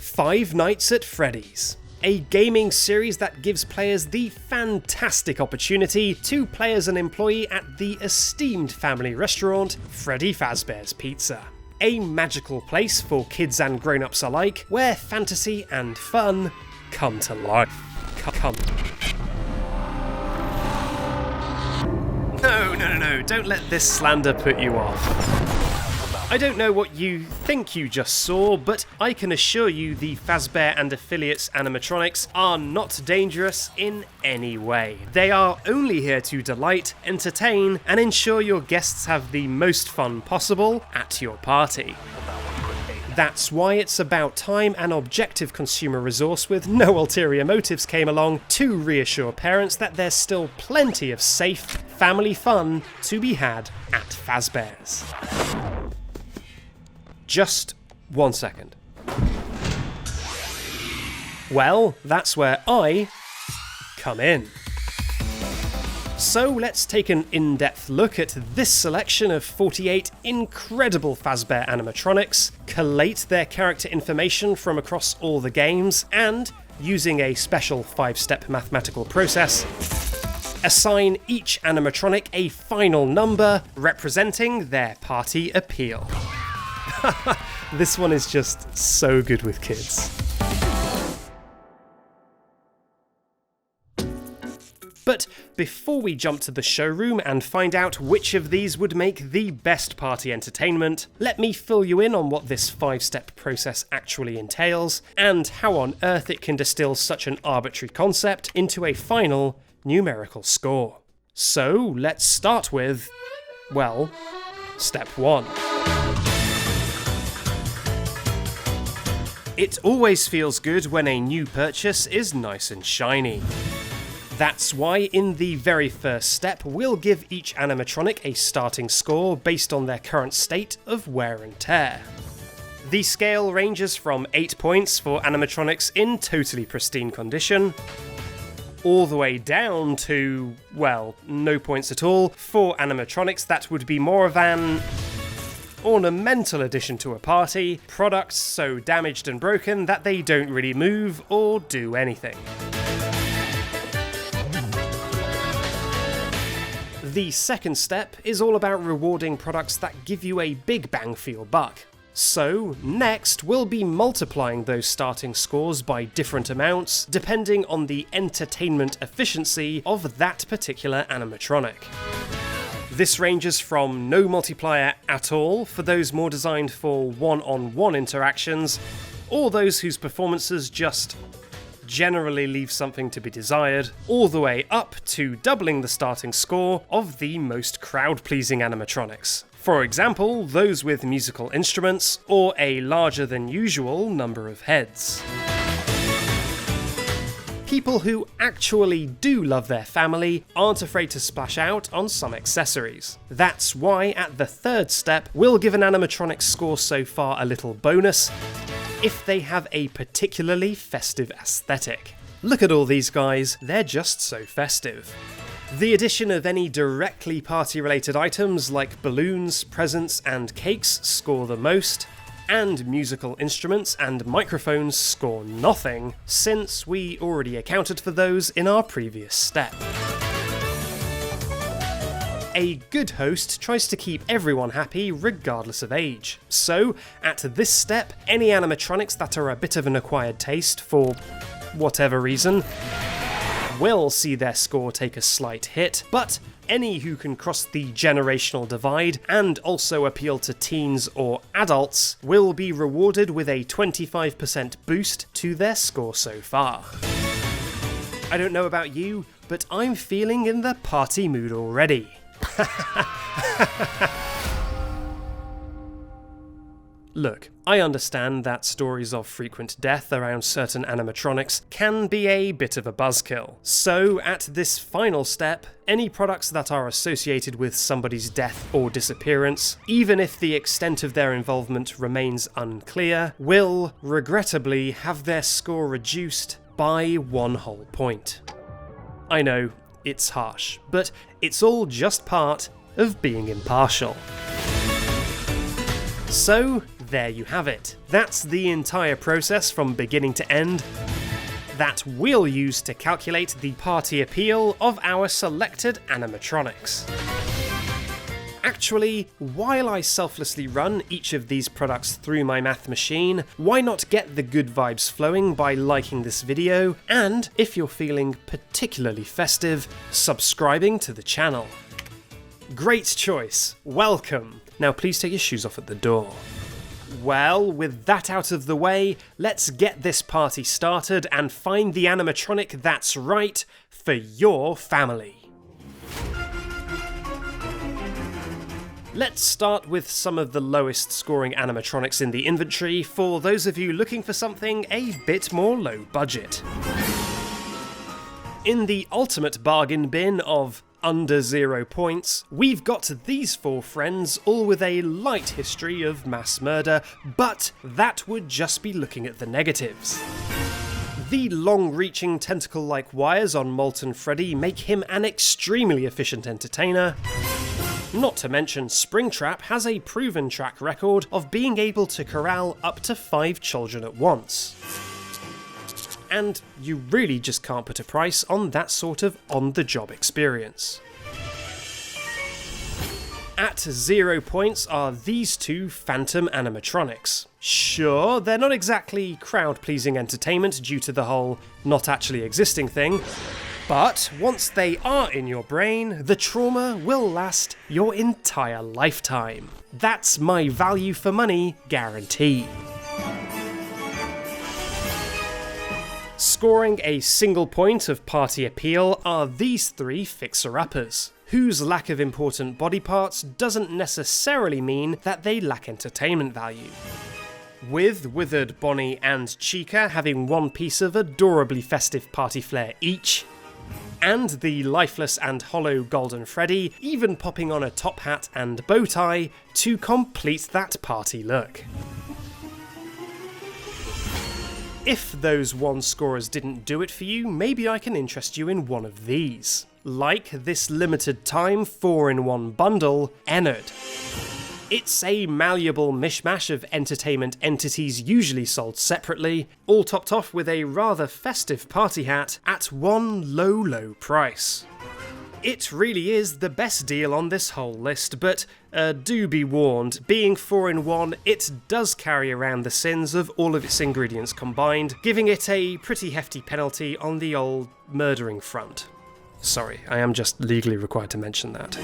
Five Nights at Freddy's, a gaming series that gives players the fantastic opportunity to play as an employee at the esteemed family restaurant Freddy Fazbear's Pizza. A magical place for kids and grown-ups alike, where fantasy and fun come to life. No, don't let this slander put you off. I don't know what you think you just saw, but I can assure you the Fazbear and affiliates animatronics are not dangerous in any way. They are only here to delight, entertain, and ensure your guests have the most fun possible at your party. That's why it's about time an objective consumer resource with no ulterior motives came along to reassure parents that there's still plenty of safe, family fun to be had at Fazbear's. Just 1 second. Well, that's where I come in. So let's take an in-depth look at this selection of 48 incredible Fazbear animatronics, collate their character information from across all the games, and, using a special 5-step mathematical process, assign each animatronic a final number representing their party appeal. This one is just so good with kids. But before we jump to the showroom and find out which of these would make the best party entertainment, let me fill you in on what this 5-step process actually entails, and how on earth it can distill such an arbitrary concept into a final numerical score. So let's start with, well, step 1. It always feels good when a new purchase is nice and shiny. That's why in the very first step, we'll give each animatronic a starting score based on their current state of wear and tear. The scale ranges from 8 points for animatronics in totally pristine condition, all the way down to, well, no points at all for animatronics that would be more of an ornamental addition to a party, products so damaged and broken that they don't really move or do anything. The second step is all about rewarding products that give you a big bang for your buck. So, next we'll be multiplying those starting scores by different amounts depending on the entertainment efficiency of that particular animatronic. This ranges from no multiplier at all for those more designed for one-on-one interactions, or those whose performances just generally leave something to be desired, all the way up to doubling the starting score of the most crowd-pleasing animatronics. For example, those with musical instruments, or a larger than usual number of heads. People who actually do love their family aren't afraid to splash out on some accessories. That's why at the third step, we'll give an animatronic score so far a little bonus if they have a particularly festive aesthetic. Look at all these guys, they're just so festive. The addition of any directly party-related items like balloons, presents, and cakes score the most, and musical instruments and microphones score nothing, since we already accounted for those in our previous step. A good host tries to keep everyone happy regardless of age. So, at this step, any animatronics that are a bit of an acquired taste for whatever reason will see their score take a slight hit, but any who can cross the generational divide and also appeal to teens or adults will be rewarded with a 25% boost to their score so far. I don't know about you, but I'm feeling in the party mood already. Look, I understand that stories of frequent death around certain animatronics can be a bit of a buzzkill. So at this final step, any products that are associated with somebody's death or disappearance, even if the extent of their involvement remains unclear, will, regrettably, have their score reduced by 1 whole point. I know, it's harsh, but it's all just part of being impartial. So, there you have it. That's the entire process from beginning to end that we'll use to calculate the party appeal of our selected animatronics. Actually, while I selflessly run each of these products through my math machine, why not get the good vibes flowing by liking this video, and, if you're feeling particularly festive, subscribing to the channel. Great choice, welcome! Now please take your shoes off at the door. Well, with that out of the way, let's get this party started and find the animatronic that's right for your family. Let's start with some of the lowest scoring animatronics in the inventory for those of you looking for something a bit more low budget. In the ultimate bargain bin of under 0 points, we've got these 4 friends, all with a light history of mass murder, but that would just be looking at the negatives. The long-reaching tentacle-like wires on Molten Freddy make him an extremely efficient entertainer. Not to mention, Springtrap has a proven track record of being able to corral up to 5 children at once. And you really just can't put a price on that sort of on-the-job experience. At 0 points are these 2 Phantom animatronics. Sure, they're not exactly crowd-pleasing entertainment due to the whole not actually existing thing, but once they are in your brain, the trauma will last your entire lifetime. That's my value for money guarantee. Scoring a single point of party appeal are these 3 fixer-uppers, whose lack of important body parts doesn't necessarily mean that they lack entertainment value. With Withered Bonnie and Chica having one piece of adorably festive party flair each, and the lifeless and hollow Golden Freddy even popping on a top hat and bow tie to complete that party look. If those 1 scorers didn't do it for you, maybe I can interest you in one of these. Like this limited time 4-in-1 bundle, Ennard. It's a malleable mishmash of entertainment entities usually sold separately, all topped off with a rather festive party hat at one low price. It really is the best deal on this whole list, but do be warned, being 4-in-1, it does carry around the sins of all of its ingredients combined, giving it a pretty hefty penalty on the old murdering front. Sorry, I am just legally required to mention that.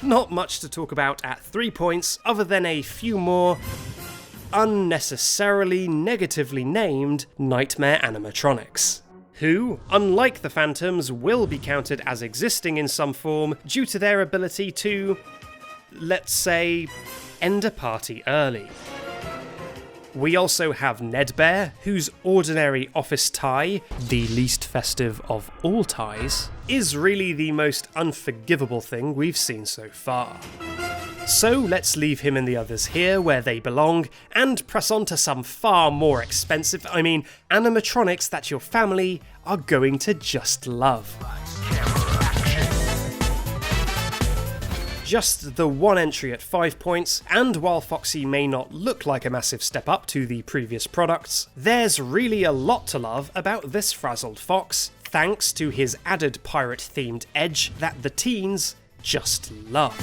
Not much to talk about at 3 points, other than a few more unnecessarily negatively named Nightmare animatronics, who, unlike the Phantoms, will be counted as existing in some form due to their ability to, let's say, end a party early. We also have Nedbear, whose ordinary office tie, the least festive of all ties, is really the most unforgivable thing we've seen so far. So let's leave him and the others here where they belong, and press on to some far more expensive, animatronics that your family are going to just love. Just the 1 entry at 5 points, and while Foxy may not look like a massive step up to the previous products, there's really a lot to love about this frazzled fox, thanks to his added pirate-themed edge that the teens just love.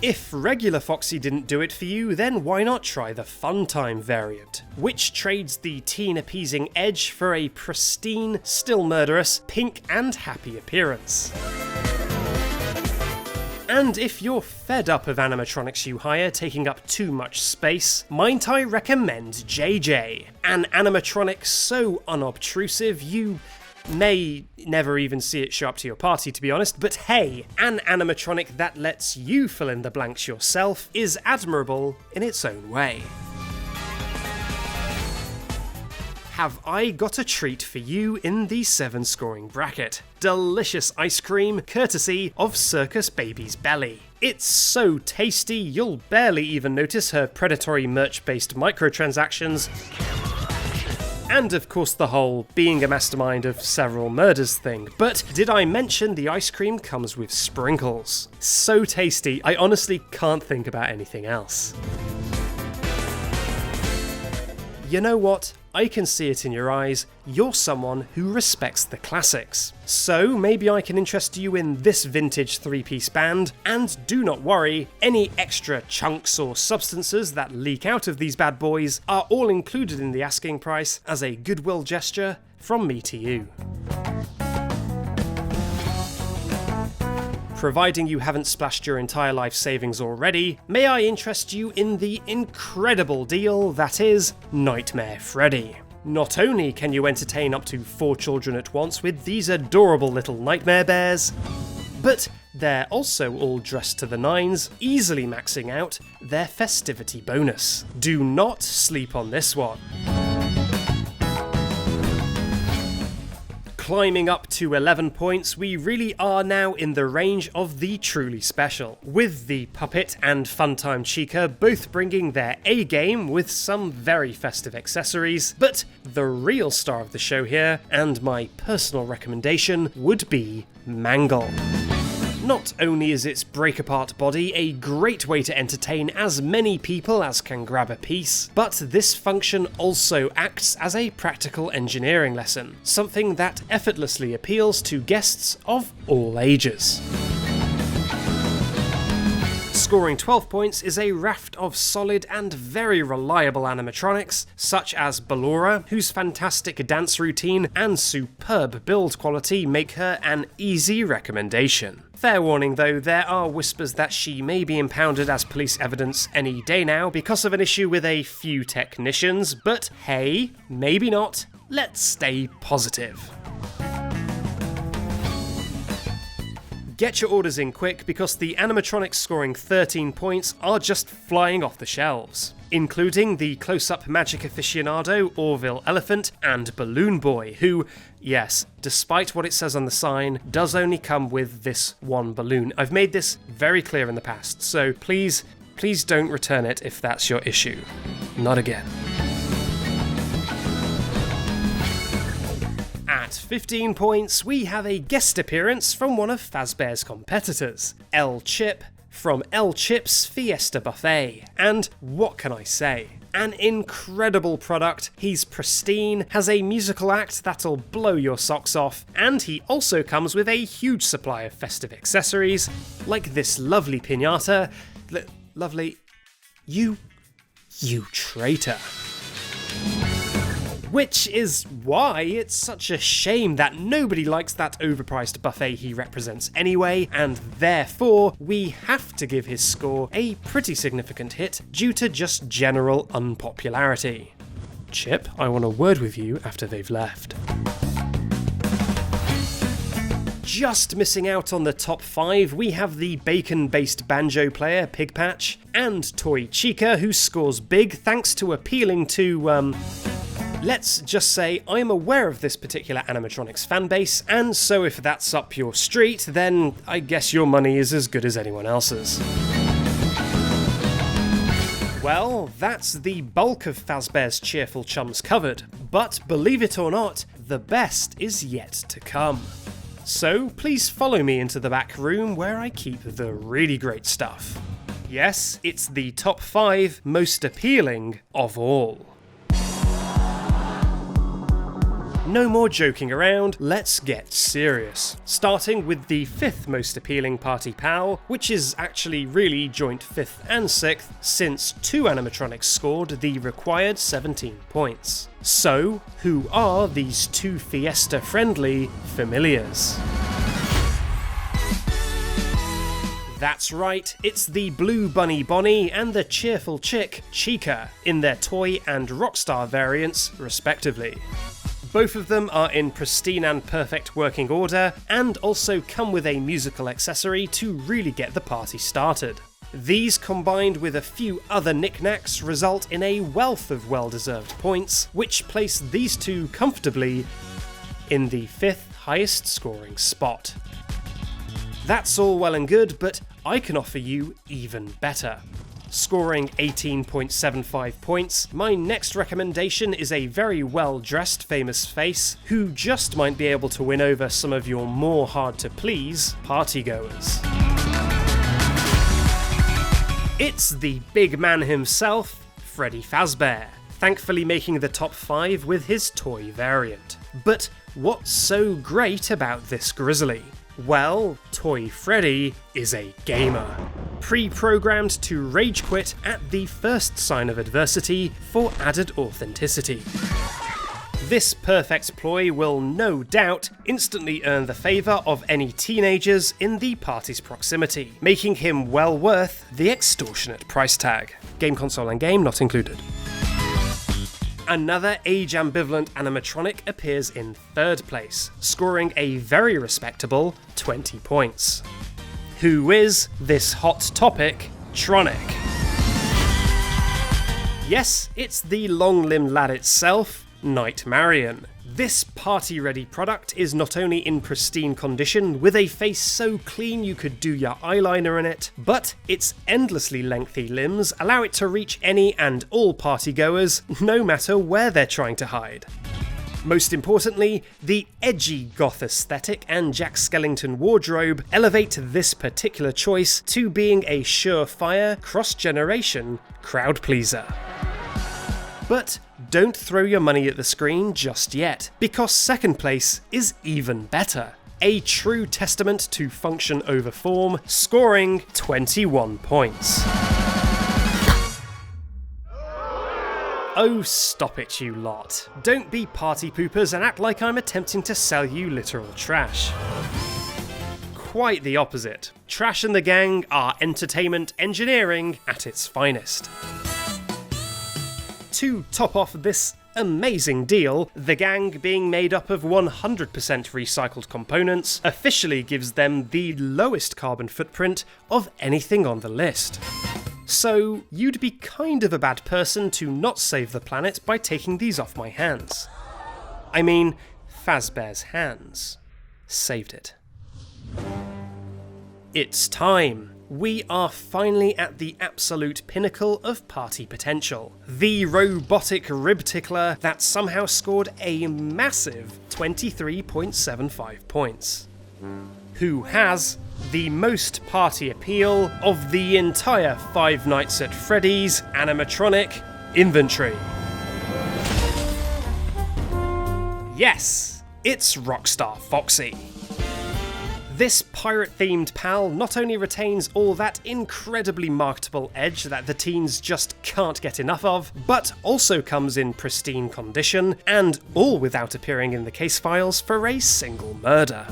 If regular Foxy didn't do it for you, then why not try the Fun Time variant, which trades the teen-appeasing edge for a pristine, still murderous, pink and happy appearance. And if you're fed up of animatronics you hire taking up too much space, might I recommend JJ, an animatronic so unobtrusive you may never even see it show up to your party, to be honest, but hey, an animatronic that lets you fill in the blanks yourself is admirable in its own way. Have I got a treat for you in the 7 scoring bracket? Delicious ice cream, courtesy of Circus Baby's belly. It's so tasty, you'll barely even notice her predatory merch-based microtransactions. and of course the whole being a mastermind of several murders thing. But did I mention the ice cream comes with sprinkles? So tasty, I honestly can't think about anything else. You know what? I can see it in your eyes, you're someone who respects the classics. So maybe I can interest you in this vintage 3-piece band, and do not worry, any extra chunks or substances that leak out of these bad boys are all included in the asking price as a goodwill gesture from me to you. Providing you haven't splashed your entire life savings already, may I interest you in the incredible deal that is Nightmare Freddy. Not only can you entertain up to 4 children at once with these adorable little nightmare bears, but they're also all dressed to the nines, easily maxing out their festivity bonus. Do not sleep on this one. Climbing up to 11 points, we really are now in the range of the truly special, with the Puppet and Funtime Chica both bringing their A-game with some very festive accessories, but the real star of the show here, and my personal recommendation, would be Mangle. Not only is its break-apart body a great way to entertain as many people as can grab a piece, but this function also acts as a practical engineering lesson, something that effortlessly appeals to guests of all ages. Scoring 12 points is a raft of solid and very reliable animatronics, such as Ballora, whose fantastic dance routine and superb build quality make her an easy recommendation. Fair warning though, there are whispers that she may be impounded as police evidence any day now because of an issue with a few technicians, but hey, maybe not. Let's stay positive. Get your orders in quick because the animatronics scoring 13 points are just flying off the shelves, including the close-up magic aficionado, Orville Elephant, and Balloon Boy, who, yes, despite what it says on the sign, does only come with this one balloon. I've made this very clear in the past, so please don't return it if that's your issue. Not again. At 15 points, we have a guest appearance from one of Fazbear's competitors, El Chip, from El Chip's Fiesta Buffet. And what can I say? An incredible product, he's pristine, has a musical act that'll blow your socks off, and he also comes with a huge supply of festive accessories, like this lovely piñata. Lovely... You traitor. Which is why it's such a shame that nobody likes that overpriced buffet he represents anyway, and therefore we have to give his score a pretty significant hit due to just general unpopularity. Chip, I want a word with you after they've left. Just missing out on the top 5, we have the bacon-based banjo player Pigpatch, and Toy Chica, who scores big thanks to appealing to, let's just say I'm aware of this particular animatronics fanbase, and so if that's up your street, then I guess your money is as good as anyone else's. Well, that's the bulk of Fazbear's cheerful chums covered, but believe it or not, the best is yet to come. So please follow me into the back room where I keep the really great stuff. Yes, it's the top 5 most appealing of all. No more joking around, let's get serious. Starting with the 5th most appealing party pal, which is actually really joint 5th and 6th, since 2 animatronics scored the required 17 points. So, who are these 2 Fiesta-friendly familiars? That's right, it's the Blue Bunny Bonnie and the cheerful chick Chica, in their toy and rockstar variants, respectively. Both of them are in pristine and perfect working order, and also come with a musical accessory to really get the party started. These, combined with a few other knickknacks, result in a wealth of well-deserved points, which place these 2 comfortably in the 5th highest scoring spot. That's all well and good, but I can offer you even better. scoring 18.75 points, my next recommendation is a very well-dressed famous face who just might be able to win over some of your more hard-to-please partygoers. It's the big man himself, Freddy Fazbear, thankfully making the top 5 with his toy variant. But what's so great about this grizzly? Well, Toy Freddy is a gamer, pre-programmed to rage quit at the first sign of adversity for added authenticity. This perfect ploy will no doubt instantly earn the favour of any teenagers in the party's proximity, making him well worth the extortionate price tag. Game console and game not included. Another age-ambivalent animatronic appears in third place, scoring a very respectable 20 points. Who is this hot topic, Tronic? Yes, it's the long-limbed lad itself, Night Marion. This party-ready product is not only in pristine condition, with a face so clean you could do your eyeliner in it, but its endlessly lengthy limbs allow it to reach any and all partygoers, no matter where they're trying to hide. Most importantly, the edgy goth aesthetic and Jack Skellington wardrobe elevate this particular choice to being a surefire, cross-generation crowd pleaser. But don't throw your money at the screen just yet, because second place is even better. A true testament to function over form, scoring 21 points. Oh, stop it, you lot. Don't be party poopers and act like I'm attempting to sell you literal trash. Quite the opposite. Trash and the Gang are entertainment engineering at its finest. To top off this amazing deal, the gang being made up of 100% recycled components officially gives them the lowest carbon footprint of anything on the list. So you'd be kind of a bad person to not save the planet by taking these off my hands. I mean, Fazbear's hands saved it. It's time. We are finally at the absolute pinnacle of party potential. The robotic rib tickler that somehow scored a massive 23.75 points. Who has the most party appeal of the entire Five Nights at Freddy's animatronic inventory? Yes, it's Rockstar Foxy. This pirate-themed pal not only retains all that incredibly marketable edge that the teens just can't get enough of, but also comes in pristine condition, and all without appearing in the case files for a single murder.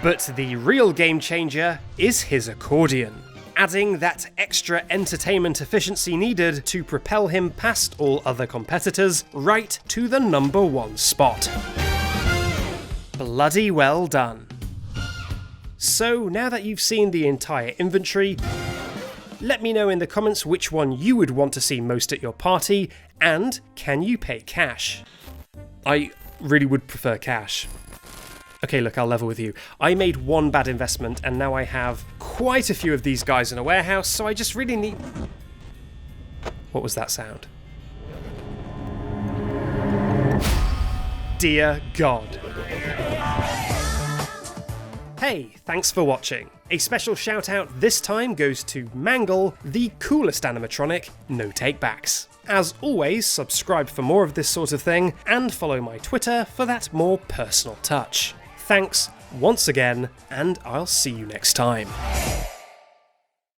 But the real game changer is his accordion, adding that extra entertainment efficiency needed to propel him past all other competitors right to the #1 spot. Bloody well done. So now that you've seen the entire inventory, let me know in the comments which one you would want to see most at your party, and can you pay cash? I really would prefer cash. Okay, look, I'll level with you. I made one bad investment and now I have quite a few of these guys in a warehouse, so I just really need... What was that sound? Dear God. Hey, thanks for watching. A special shout out this time goes to Mangle, the coolest animatronic, no takebacks. As always, subscribe for more of this sort of thing, and follow my Twitter for that more personal touch. Thanks once again, and I'll see you next time.